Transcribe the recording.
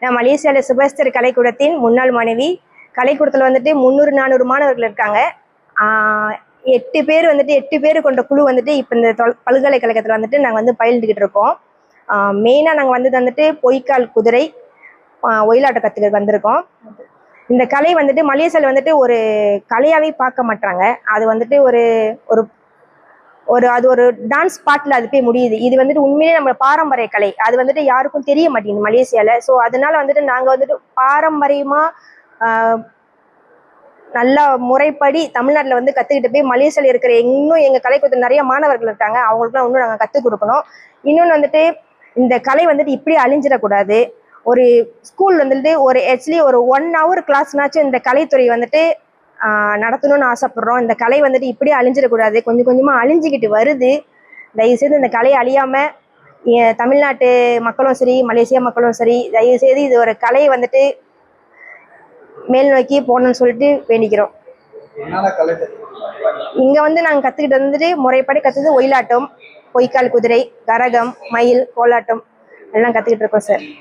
நான் மலேசியாவில் சுபஸ்தர் கலைக்கூடத்தின் முன்னாள் மாணவி. கலைக்கூடத்தில் வந்துட்டு 300-400 மாணவர்கள் இருக்காங்க. 8 பேர் வந்துட்டு 8 பேர் கொண்ட குழு வந்துட்டு இப்போ இந்த பல்கலைக்கழகத்தில் வந்துட்டு நாங்கள் வந்து பயில்ந்துக்கிட்டு இருக்கோம். மெயினாக நாங்கள் வந்துட்டு பொய்க்கால் குதிரை ஒயிலாட்டம் கற்றுக்க வந்திருக்கோம். இந்த கலை வந்துட்டு மலேசியாவில் வந்துட்டு ஒரு கலையாகவே பார்க்க மாட்டாங்க. அது வந்துட்டு ஒரு ஒரு அது ஒரு டான்ஸ் பாட்டில் அது போய் முடியுது. இது வந்துட்டு உண்மையிலே நம்ம பாரம்பரிய கலை. அது வந்துட்டு யாருக்கும் தெரிய மாட்டேங்குது மலேசியாவில். ஸோ அதனால வந்துட்டு நாங்கள் வந்துட்டு பாரம்பரியமாக நல்ல முறைப்படி தமிழ்நாட்டில் வந்து கற்றுக்கிட்டு போய் மலேசியாவில் இருக்கிற இன்னும் எங்கள் கலைக்கூடத்தில் நிறைய மாணவர்கள் இருக்காங்க, அவங்களுக்குலாம் இன்னும் நாங்கள் கற்றுக் கொடுக்கணும். இன்னொன்று வந்துட்டு இந்த கலை வந்துட்டு இப்படி அழிஞ்சிடக்கூடாது. ஒரு ஸ்கூல் வந்துட்டு ஆக்சுவலி ஒரு 1 hour கிளாஸ்னாச்சும் இந்த கலைத்துறை வந்துட்டு நடத்தணும்னு ஆசைப்படுறோம். இந்த கலை வந்துட்டு இப்படியே அழிஞ்சிடக்கூடாது. கொஞ்சம் கொஞ்சமாக அழிஞ்சிக்கிட்டு வருது. தயவுசெய்து இந்த கலையை அழியாமல் தமிழ்நாட்டு மக்களும் சரி, மலேசியா மக்களும் சரி, தயவுசெய்து இது ஒரு கலையை வந்துட்டு மேல் நோக்கி போகணும்னு சொல்லிட்டு வேண்டிக்கிறோம். இங்கே வந்து நாங்கள் கற்றுக்கிட்டு வந்துட்டு முறைப்படி கற்றுது ஒயிலாட்டம், பொய்க்கால் குதிரை, கரகம், மயில், கோலாட்டம் எல்லாம் கற்றுக்கிட்டு இருக்கோம் சார்.